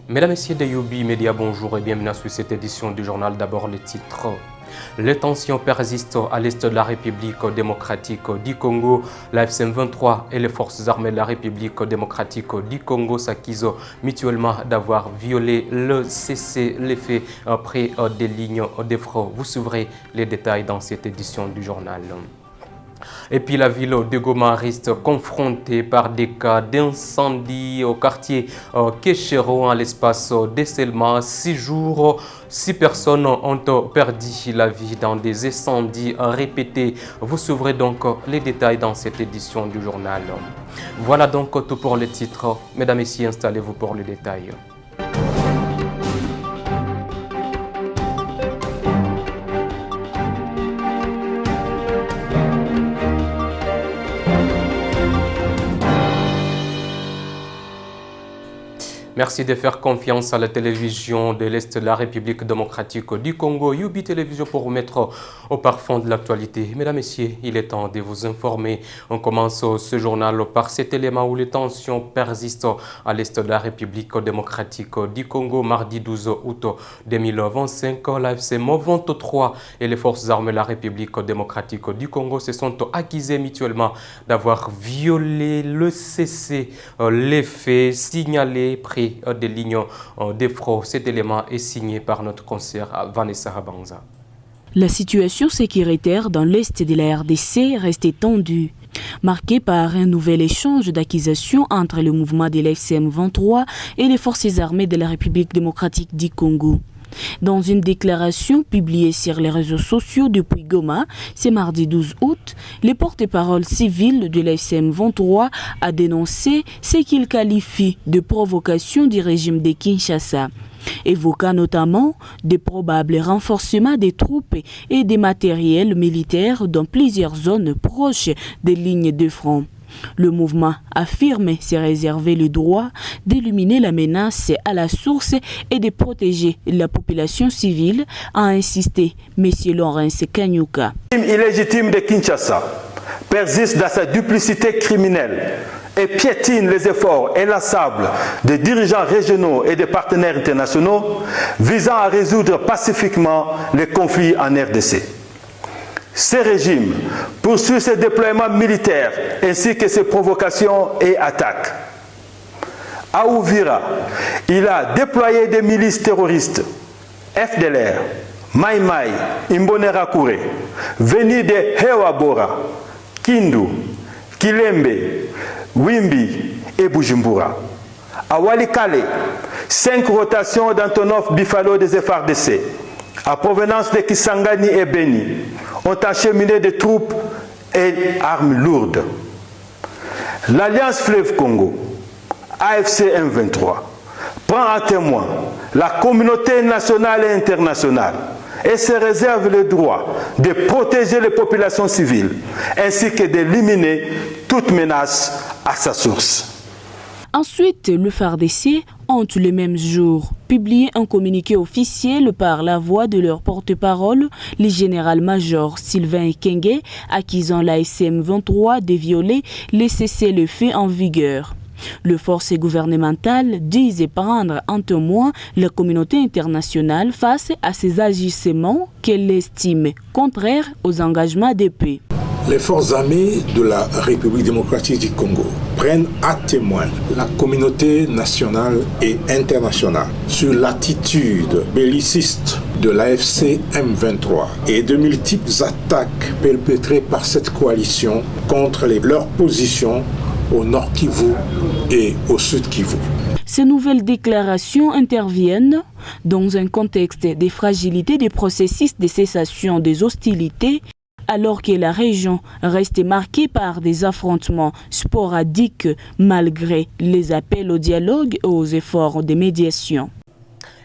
Mesdames et messieurs de Youbi Média, bonjour et bienvenue sur cette édition du journal. D'abord les titres. Les tensions persistent à l'est de la République démocratique du Congo. La FCM23 et les forces armées de la République démocratique du Congo s'accusent mutuellement d'avoir violé le cessez-le-feu près des lignes de front. Vous suivrez les détails dans cette édition du journal. Et puis la ville de Goma reste confrontée par des cas d'incendie au quartier Kéchéro en l'espace de seulement 6 jours. 6 personnes ont perdu la vie dans des incendies répétés. Vous suivrez donc les détails dans cette édition du journal. Voilà donc tout pour les titres. Mesdames et messieurs, installez-vous pour les détails. Merci de faire confiance à la télévision de l'Est de la République démocratique du Congo, Youbi Télévision, pour vous mettre au parfum de l'actualité. Mesdames et messieurs, il est temps de vous informer. On commence ce journal par cet élément où les tensions persistent à l'Est de la République démocratique du Congo. Mardi 12 août 2025, la FCM23 et les forces armées de la République démocratique du Congo se sont accusés mutuellement d'avoir violé le cessez-le-feu signalé près des lignes de front. Cet élément est signé par notre consoeur Vanessa Habanza. La situation sécuritaire dans l'est de la RDC restait tendue, marquée par un nouvel échange d'accusations entre le mouvement de la FCM23 et les forces armées de la République démocratique du Congo. Dans une déclaration publiée sur les réseaux sociaux depuis Goma, ce mardi 12 août, le porte-parole civil de la FCM23 a dénoncé ce qu'il qualifie de provocation du régime de Kinshasa, évoquant notamment de probables renforcements des troupes et des matériels militaires dans plusieurs zones proches des lignes de front. Le mouvement affirme se réserver le droit d'éliminer la menace à la source et de protéger la population civile, a insisté M. Lawrence Kanyuka. Le régime illégitime de Kinshasa persiste dans sa duplicité criminelle et piétine les efforts inlassables des dirigeants régionaux et des partenaires internationaux visant à résoudre pacifiquement les conflits en RDC. Ce régime poursuit ses déploiements militaires ainsi que ses provocations et attaques. À Ouvira, il a déployé des milices terroristes, FDLR, Mai Mai, Imbonerakure, venus de Hewabora, Kindu, Kilembe, Wimbi et Bujumbura. À Walikale, 5 rotations d'Antonov Bifalo des FARDC, à provenance de Kisangani et Beni, ont acheminé des troupes et armes lourdes. L'Alliance Fleuve Congo, AFC M23, prend en témoin la communauté nationale et internationale et se réserve le droit de protéger les populations civiles ainsi que d'éliminer toute menace à sa source. Ensuite, le FARDC ont le même jour publié un communiqué officiel par la voix de leur porte-parole, le général-major Sylvain Ekenge, accusant la FCM23 de violer les cessez-le-feu en vigueur. Les forces gouvernementales disent prendre en témoin la communauté internationale face à ces agissements qu'elle estime contraires aux engagements de paix. Les forces armées de la République démocratique du Congo prennent à témoin la communauté nationale et internationale sur l'attitude belliciste de l'AFC M23 et de multiples attaques perpétrées par cette coalition contre leurs positions au nord Kivu et au sud Kivu. Ces nouvelles déclarations interviennent dans un contexte de fragilité des processus de cessation des hostilités, alors que la région reste marquée par des affrontements sporadiques malgré les appels au dialogue et aux efforts de médiation.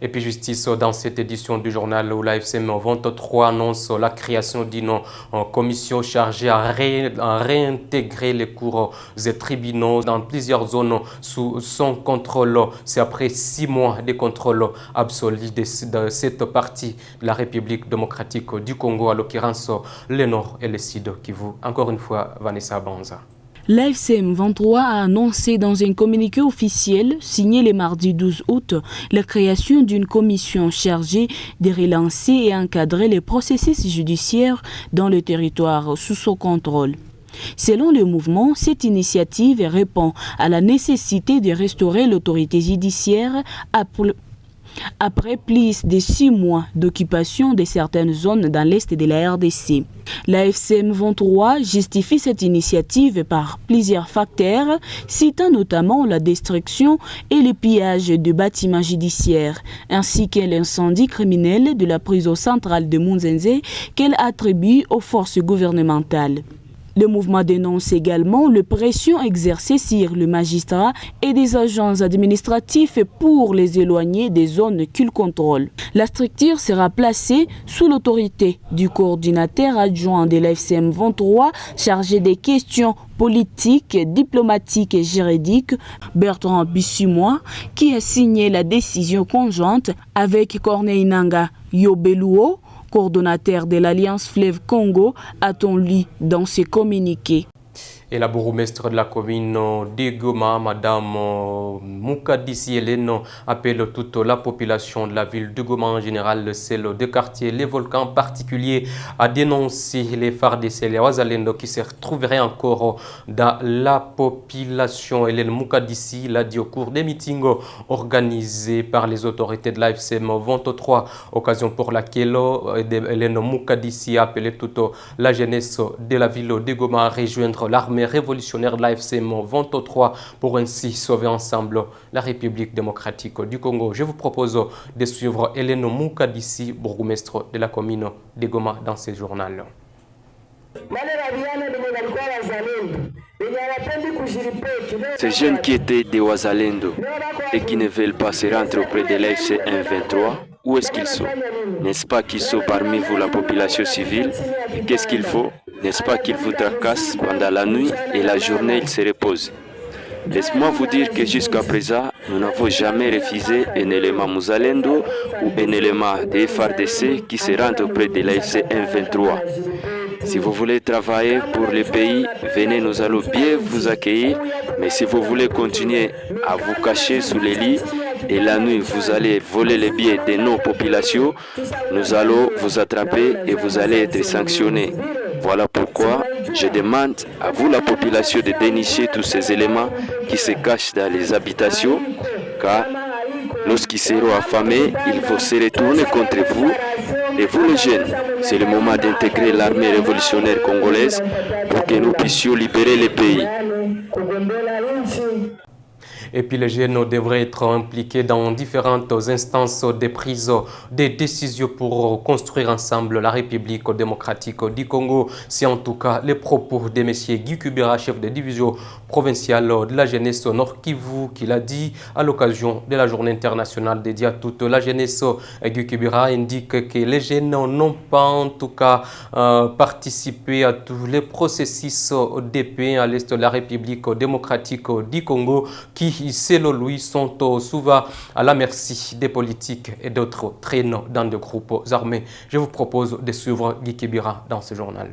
Et puis justice, dans cette édition du journal où la FCM23 annonce la création d'une commission chargée à réintégrer les cours et tribunaux dans plusieurs zones sous son contrôle. C'est après 6 mois de contrôle absolu de cette partie de la République démocratique du Congo, à l'occurrence le Nord et le Sud Kivu. Encore une fois, Vanessa Banza. L'AFCM 23 a annoncé dans un communiqué officiel signé le mardi 12 août la création d'une commission chargée de relancer et encadrer les processus judiciaires dans le territoire sous son contrôle. Selon le mouvement, cette initiative répond à la nécessité de restaurer l'autorité judiciaire après plus de 6 mois d'occupation de certaines zones dans l'est de la RDC. La FCM 23 justifie cette initiative par plusieurs facteurs, citant notamment la destruction et le pillage de bâtiments judiciaires, ainsi que l'incendie criminel de la prison centrale de Munzenze qu'elle attribue aux forces gouvernementales. Le mouvement dénonce également la pression exercée sur le magistrat et des agents administratifs pour les éloigner des zones qu'il contrôle. La structure sera placée sous l'autorité du coordinateur adjoint de l'AFCM 23 chargé des questions politiques, diplomatiques et juridiques, Bertrand Bissimois, qui a signé la décision conjointe avec Corneille Nangaa Yobeluo, coordonnateur de l'Alliance Fleuve Congo, a-t-on lu dans ses communiqués. Et la bourgmestre de la commune de Goma, Madame Moukadissi Hélène, appelle toute la population de la ville de Goma en général, celle de quartier, les volcans en particulier, à dénoncer les FARDC, les Wazalendo qui se retrouveraient encore dans la population. Hélène Moukadissi l'a dit au cours des meetings organisés par les autorités de l'AFCM 23, occasion pour laquelle Hélène Moukadissi a appelé toute la jeunesse de la ville de Goma à rejoindre l'armée révolutionnaire de l'AFCM 23 pour ainsi sauver ensemble la République démocratique du Congo. Je vous propose de suivre Hélène Moukadissi, bourgmestre de la commune de Goma, dans ce journal. Ces jeunes qui étaient des Wazalendo et qui ne veulent pas se rendre auprès de l'AFCM 23, où est-ce qu'ils sont? N'est-ce pas qu'ils sont parmi vous la population civile? Et qu'est-ce qu'il faut? N'est-ce pas qu'ils vous tracassent pendant la nuit et la journée ils se reposent? Laisse-moi vous dire que jusqu'à présent, nous n'avons jamais refusé un élément Muzalendo ou un élément des FARDC qui se rendent auprès de l'AFCM 23. Si vous voulez travailler pour le pays, venez, nous allons bien vous accueillir. Mais si vous voulez continuer à vous cacher sous les lits et la nuit vous allez voler les biens de nos populations, nous allons vous attraper et vous allez être sanctionnés. Voilà pourquoi je demande à vous, la population, de dénicher tous ces éléments qui se cachent dans les habitations, car lorsqu'ils seront affamés, ils vont se retourner contre vous. Et vous les jeunes, c'est le moment d'intégrer l'armée révolutionnaire congolaise pour que nous puissions libérer le pays. Et puis les jeunes devraient être impliqués dans différentes instances de prise des décisions pour construire ensemble la République démocratique du Congo. C'est en tout cas les propos de M. Guy Kubira, chef de division provinciale de la jeunesse Nord Kivu, qui l'a dit à l'occasion de la journée internationale dédiée à toute la jeunesse. Guy Kubira indique que les jeunes n'ont pas en tout cas participé à tous les processus de paix à l'est de la République démocratique du Congo qui, selon lui, sont souvent à la merci des politiques et d'autres traînent dans des groupes armés. Je vous propose de suivre Guy Kubira dans ce journal.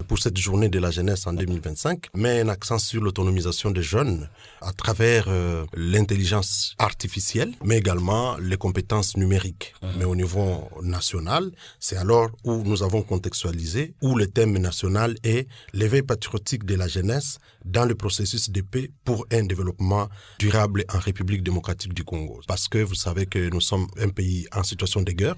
Pour cette journée de la jeunesse en 2025, met un accent sur l'autonomisation des jeunes à travers l'intelligence artificielle, mais également les compétences numériques. Mais au niveau national, c'est alors où nous avons contextualisé, où le thème national est l'éveil patriotique de la jeunesse dans le processus de paix pour un développement durable en République démocratique du Congo. Parce que vous savez que nous sommes un pays en situation de guerre,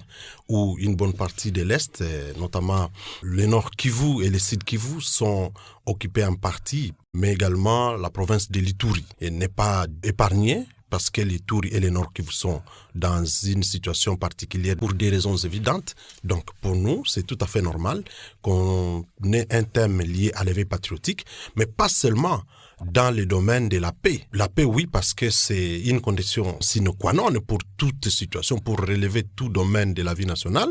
où une bonne partie de l'Est, notamment le Nord Kivu et le Sud Kivu, sont occupés en partie, mais également la province de l'Ituri n'est pas épargnée, parce que l'Ituri et le Nord Kivu sont dans une situation particulière pour des raisons évidentes. Donc pour nous, c'est tout à fait normal qu'on ait un thème lié à l'éveil patriotique, mais pas seulement dans le domaine de la paix. La paix, oui, parce que c'est une condition sine qua non pour toute situation, pour relever tout domaine de la vie nationale.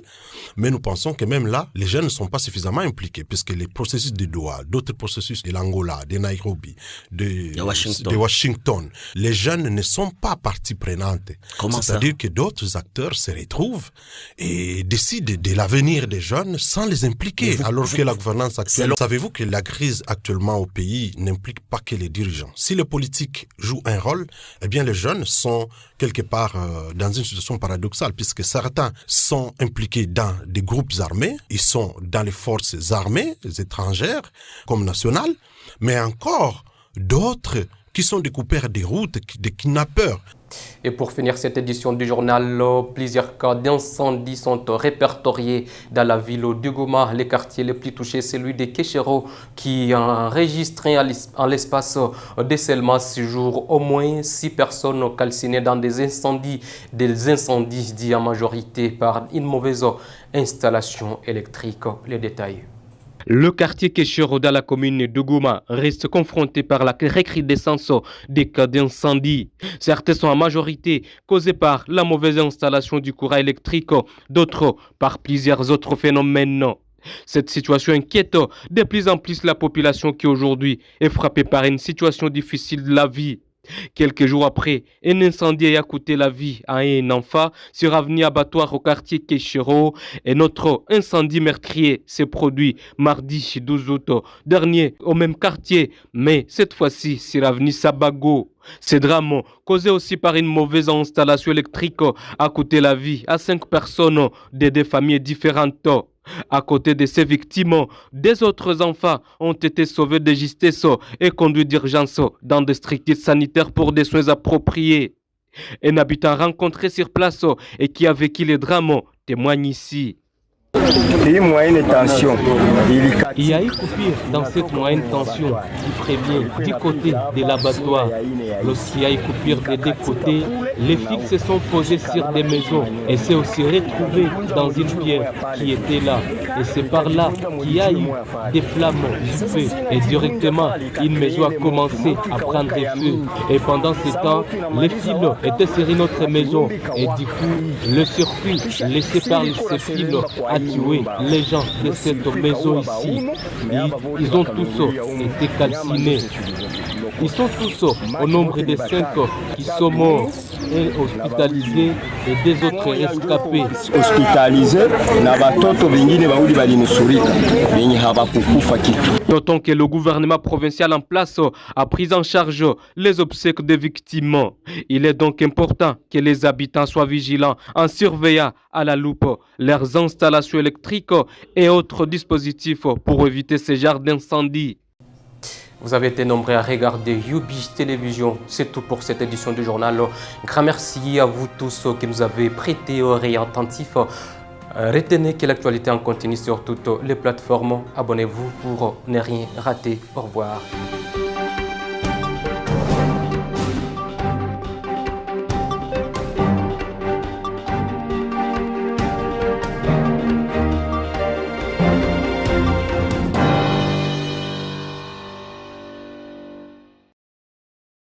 Mais nous pensons que même là, les jeunes ne sont pas suffisamment impliqués, puisque les processus de Doha, d'autres processus de l'Angola, de Nairobi, de Washington, les jeunes ne sont pas partie prenante. C'est-à-dire que d'autres acteurs se retrouvent et décident de l'avenir des jeunes sans les impliquer, alors que la gouvernance actuelle... Savez-vous que la crise actuellement au pays n'implique pas que les dirigeants? Si les politiques jouent un rôle, eh bien les jeunes sont quelque part dans une situation paradoxale, puisque certains sont impliqués dans des groupes armés, ils sont dans les forces armées étrangères comme nationales, mais encore d'autres qui sont des coupeurs des routes, des kidnappeurs. Et pour finir cette édition du journal, plusieurs cas d'incendie sont répertoriés dans la ville de Goma. Les quartiers les plus touchés, celui de Kéchero, qui a enregistré en l'espace de seulement 6 jours au moins 6 personnes calcinées dans des incendies dits en majorité par une mauvaise installation électrique. Les détails. Le quartier Kéchero dans la commune de Goma reste confronté par la recrudescence des cas d'incendie. Certains sont en majorité causés par la mauvaise installation du courant électrique, d'autres par plusieurs autres phénomènes. Cette situation inquiète de plus en plus la population qui aujourd'hui est frappée par une situation difficile de la vie. Quelques jours après, un incendie a coûté la vie à un enfant sur avenue Abattoir au quartier Kéchero. Et notre incendie meurtrier s'est produit mardi 12 août dernier au même quartier, mais cette fois-ci sur avenue Sabago. Ce drame, causé aussi par une mauvaise installation électrique, a coûté la vie à 5 personnes de 2 familles différentes. À côté de ces victimes, des autres enfants ont été sauvés de justesse et conduits d'urgence dans des structures sanitaires pour des soins appropriés. Un habitant rencontré sur place et qui a vécu le drame témoigne ici. Il y a eu coupure dans cette moyenne tension qui prévient du côté de l'abattoir. Lorsqu'il y a eu coupure des 2 côtés, les fixes se sont posés sur des maisons et s'est aussi retrouvé dans une pierre qui était là. Et c'est par là qu'il y a eu des flammes du feu. Et directement, une maison a commencé à prendre feu. Et pendant ce temps, les fils étaient sur une autre maison. Et du coup, le circuit laissé par ces fils a tué les gens de cette maison ici. Ils ont tous été calcinés. Ils sont tous au nombre de 5 qui sont morts et hospitalisés et des autres rescapés. Notons que le gouvernement provincial en place a pris en charge les obsèques des victimes. Il est donc important que les habitants soient vigilants en surveillant à la loupe leurs installations électriques et autres dispositifs pour éviter ce genre d'incendie. Vous avez été nombreux à regarder Youbi Télévision. C'est tout pour cette édition du journal. Grand merci à vous tous qui nous avez prêté oreille attentif. Retenez que l'actualité en continue sur toutes les plateformes. Abonnez-vous pour ne rien rater. Au revoir.